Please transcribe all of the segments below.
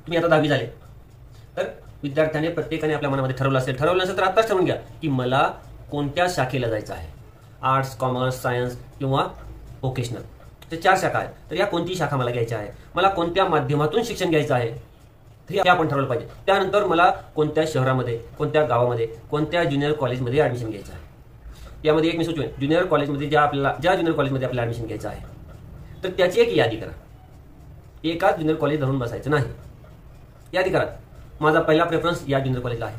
तुम्ही आता 10वी झाले तर विद्यार्थ्याने प्रत्येकाने आपल्या मनामध्ये ठरवलं असेल तर आत्ताच ठरवून घ्या की मला कोणत्या शाखेला जायचं आहे. आर्ट्स, कॉमर्स, सायन्स किंवा व्होकेशनल, ते 4 शाखा आहेत. तर या कोणती शाखा मला घ्यायची आहे, मला कोणत्या माध्यमातून शिक्षण घ्यायचं आहे हे आपण ठरवलं पाहिजे. त्यानंतर मला कोणत्या शहरामध्ये, कोणत्या गावामध्ये, कोणत्या ज्युनियर कॉलेजमध्ये ॲडमिशन घ्यायचं आहे. यामध्ये एक मी सुचवेन, ज्युनियर कॉलेजमध्ये ज्या ज्युनियर कॉलेजमध्ये आपल्याला ॲडमिशन घ्यायचं आहे तर त्याची एक यादी करा. एकाच ज्युनियर कॉलेज धरून बसायचं नाही, यादी करा. माझा पहिला प्रेफरन्स या ज्युनियर कॉलेजला आहे,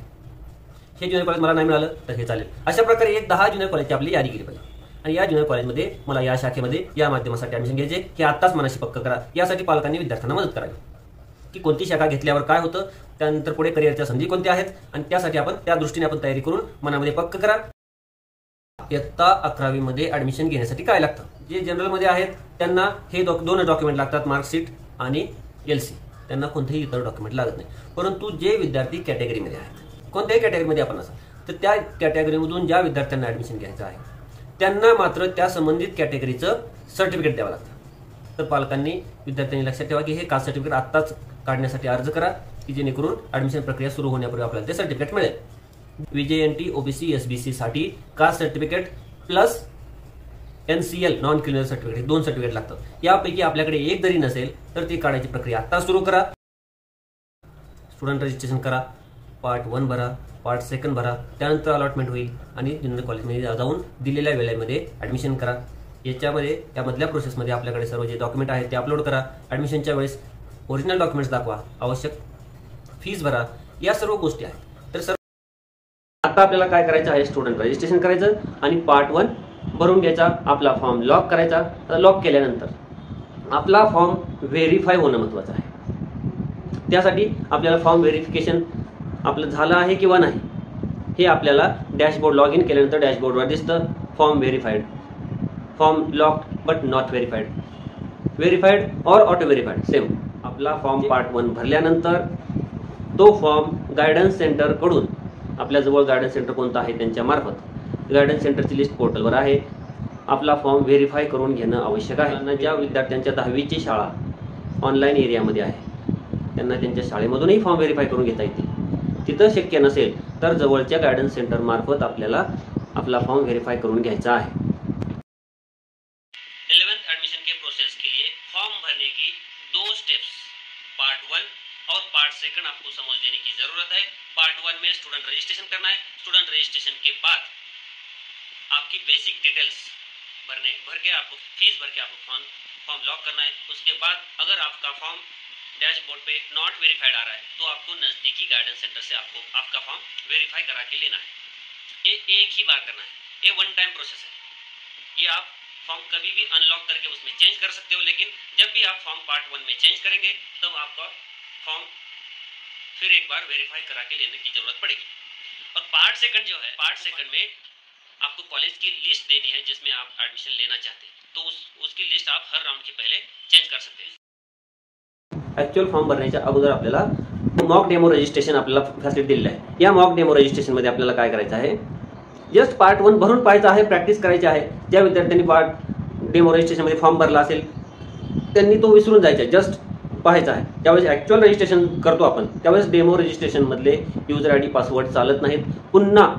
हे ज्युनियर कॉलेज मला नाही मिळालं तर हे चालेल. अशा प्रकारे एक 10 ज्युनियर कॉलेजची आपली यादी केली पाहिजे. आणि या ज्युनियर कॉलेजमध्ये मला या शाखेमध्ये या माध्यमासाठी ॲडमिशन घ्यायचे हे आत्ताच मनाशी पक्क करा. यासाठी पालकांनी विद्यार्थ्यांना मदत करावी की कोणती शाखा घेतल्यावर काय होतं, त्यानंतर पुढे करिअरच्या संधी कोणत्या आहेत आणि त्यासाठी आपण त्या दृष्टीने आपण तयारी करून मनामध्ये पक्क करा. इयत्ता 11वी मध्ये ॲडमिशन घेण्यासाठी काय लागतं, जे जनरलमध्ये आहेत त्यांना हे 2 डॉक्युमेंट लागतात, मार्कशीट आणि LC. त्यांना कोणतेही इतर डॉक्युमेंट लागत नाही. परंतु जे विद्यार्थी कॅटेगरीमध्ये आहेत, कोणत्याही कॅटेगरीमध्ये आपण असाल तर त्या कॅटेगरीमधून ज्या विद्यार्थ्यांना ॲडमिशन घ्यायचं आहे त्यांना मात्र त्या संबंधित कॅटेगरीचं सर्टिफिकेट द्यावं लागतं. तर पालकांनी, विद्यार्थ्यांनी लक्षात ठेवा की हे कास्ट सर्टिफिकेट आत्ताच काढण्यासाठी अर्ज करा की जेणेकरून ॲडमिशन प्रक्रिया सुरू होण्यापूर्वी आपल्याला ते सर्टिफिकेट मिळेल. VJNT, OBC, SBC साठी caste certificate plus NCL non criminal certificate, हे 2 सर्टिफिकेट लागतात. यापैकी आपल्याकडे एक जरी नसेल तर ती काढायची प्रक्रिया आता सुरू करा. स्टुडंट रजिस्ट्रेशन करा, पार्ट 1 भरा, पार्ट 2 भरा, त्यानंतर अलॉटमेंट होईल आणि ज्युनियर कॉलेजमध्ये जाऊन दिलेल्या वेळेमध्ये ॲडमिशन करा. याच्यामध्ये यामधल्या प्रोसेसमध्ये आपल्याकडे सर्व जे डॉक्युमेंट आहेत ते अपलोड करा. ॲडमिशनच्या वेळेस ओरिजिनल डॉक्युमेंट्स दाखवा, आवश्यक फीस भरा, या सर्व गोष्टी आहेत. तर आता आपल्याला काय करायचं आहे, स्टुडंट रजिस्ट्रेशन करायचं आणि पार्ट 1 भरून घ्यायचा. आपला फॉर्म लॉक करायचा. लॉक केल्यानंतर आपला फॉर्म व्हेरीफाय होणं महत्त्वाचं आहे. त्यासाठी आपल्याला फॉर्म व्हेरिफिकेशन आपलं झालं आहे किंवा नाही हे आपल्याला डॅशबोर्ड लॉग इन केल्यानंतर डॅशबोर्डवर दिसतं, form verified, form locked but not verified, verified और ऑटो व्हेरीफाईड. सेम आपला फॉर्म पार्ट 1 भरल्यानंतर तो फॉर्म गायडन्स सेंटरकडून, आपल्याजवळ गायडन्स सेंटर कोणतं आहे त्यांच्या मार्फत, गायडन्स सेंटरची लिस्ट पोर्टलवर आहे, आपला फॉर्म व्हेरीफाय करून घेणं आवश्यक आहे. ज्या विद्यार्थ्यांच्या 10वीची शाळा ऑनलाईन एरियामध्ये आहे त्यांना त्यांच्या शाळेमधूनही फॉर्म व्हेरीफाय करून घेता येतील. तिथं शक्य नसेल तर जवळच्या गायडन्स सेंटर मार्फत आपल्याला आपला फॉर्म व्हेरीफाई करून घ्यायचा आहे. 11th एडमिशन के प्रोसेस के लिए फॉर्म भरने की 2 स्टेप्स, पार्ट 1 और पार्ट 2 आपको समझ लेने की जरूरत है. पार्ट 1 में स्टूडेंट रजिस्ट्रेशन करना है. स्टूडेंट रजिस्ट्रेशन के बाद आपकी बेसिक डिटेल्स भर के आपको फीस भर के आपको फॉर्म लॉक करना है. उसके बाद अगर आपका फॉर्म डैशबोर्ड पे नॉट वेरीफाइड आ रहा है तो आपको नज़दीकी गाइडेंस सेंटर से आपको आपका फॉर्म वेरीफाई करा के लेना है. ये एक ही बार करना है, ये 1 टाइम प्रोसेस है. ये आप फॉर्म कभी भी अनलॉक करके उसमें चेंज कर सकते हो, लेकिन जब भी आप फॉर्म पार्ट 1 में चेंज करेंगे तब आपका फॉर्म फिर एक बार वेरीफाई करा के लेने की जरूरत पड़ेगी. और पार्ट 2 जो है, पार्ट 2 में आपको कॉलेज की लिस्ट देनी है जिसमें आप एडमिशन लेना चाहते हैं, तो उसकी लिस्ट आप हर राउंड के पहले चेंज कर सकते हैं. ऍक्च्युअल फॉर्म भरण्याच्या अगोदर आपल्याला मॉक डेमो रजिस्ट्रेशन आपल्याला फॅसिलिटी दिलेली आहे. या मॉक डेमो रजिस्ट्रेशन मध्ये आपल्याला काय करायचं आहे, जस्ट पार्ट 1 भरून पाहायचं आहे, प्रॅक्टिस करायची आहे. ज्या विद्यार्थ्यांनी पार्ट डेमो रजिस्ट्रेशन मध्ये फॉर्म भरला असेल त्यांनी तो विसरून जायचा आहे, जस्ट पाहायचा आहे. त्यावेळेस ऍक्च्युअल रजिस्ट्रेशन करतो आपण, त्यावेळेस डेमो रजिस्ट्रेशन मधले युजर आयडी पासवर्ड चालत नाहीत. पुन्हा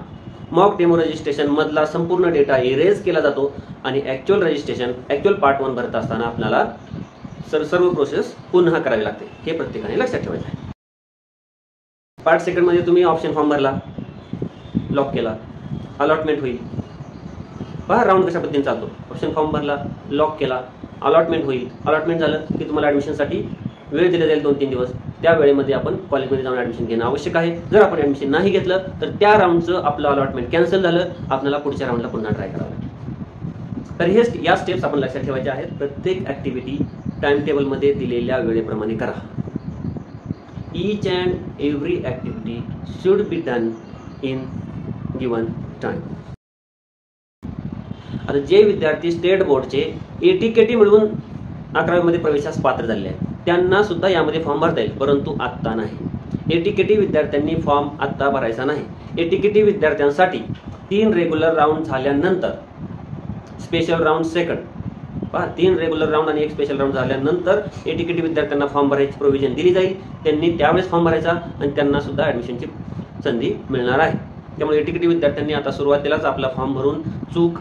मॉक डेमो रजिस्ट्रेशन मधला संपूर्ण डेटा इरेज केला जातो आणि ऍक्च्युअल रजिस्ट्रेशन, ऍक्च्युअल पार्ट 1 भरत असताना आपल्याला सर्व प्रोसेस पुन्हा करावी लागते. हे प्रत्येकाने लक्षात ठेवायचं आहे. पार्ट 2 मध्ये तुम्ही ऑप्शन फॉर्म भरला, लॉक केला, अलॉटमेंट होईल. पहा राऊंड कशा पद्धतीने चालतो. ऑप्शन फॉर्म भरला, लॉक केला, अलॉटमेंट होईल. अलॉटमेंट झालं की तुम्हाला ॲडमिशनसाठी वेळ दिला जाईल 2-3 दिवस. त्या वेळेमध्ये आपण कॉलेजमध्ये जाऊन ॲडमिशन घेणं आवश्यक आहे. जर आपण ॲडमिशन नाही घेतलं तर त्या राऊंडचं आपलं अलॉटमेंट कॅन्सल झालं, आपल्याला पुढच्या राऊंडला पुन्हा ट्राय करावं लागेल. तर हे या स्टेप्स आपण लक्षात ठेवायच्या आहेत. प्रत्येक ॲक्टिव्हिटी टाइम टेबल मध्ये दिलेल्या वेळेप्रमाणे करा. Each and every activity should be done in given time. आता जे विद्यार्थी स्टेट बोर्डचे ATKT मिळवून 11वी मध्ये प्रवेशास पात्र झालेले आहेत त्यांना सुद्धा यामध्ये फॉर्म भरता येईल, परंतु आत्ता नाही. ATKT विद्यार्थ्यांनी फॉर्म आत्ता भरायचा नाही. ATKT विद्यार्थ्यांसाठी 3 रेग्युलर राऊंड झाल्यानंतर स्पेशल राऊंड 2 पहा 3 रेग्युलर राऊंड आणि 1 स्पेशल राऊंड झाल्यानंतर एटीकेटी विद्यार्थ्यांना फॉर्म भरायची प्रोव्हिजन दिली जाईल. त्यांनी त्यावेळेस फॉर्म भरायचा आणि त्यांना सुद्धा ॲडमिशनची संधी मिळणार आहे. त्यामुळे एटीकेटी विद्यार्थ्यांनी आता सुरुवातीलाच आपला फॉर्म भरून चूक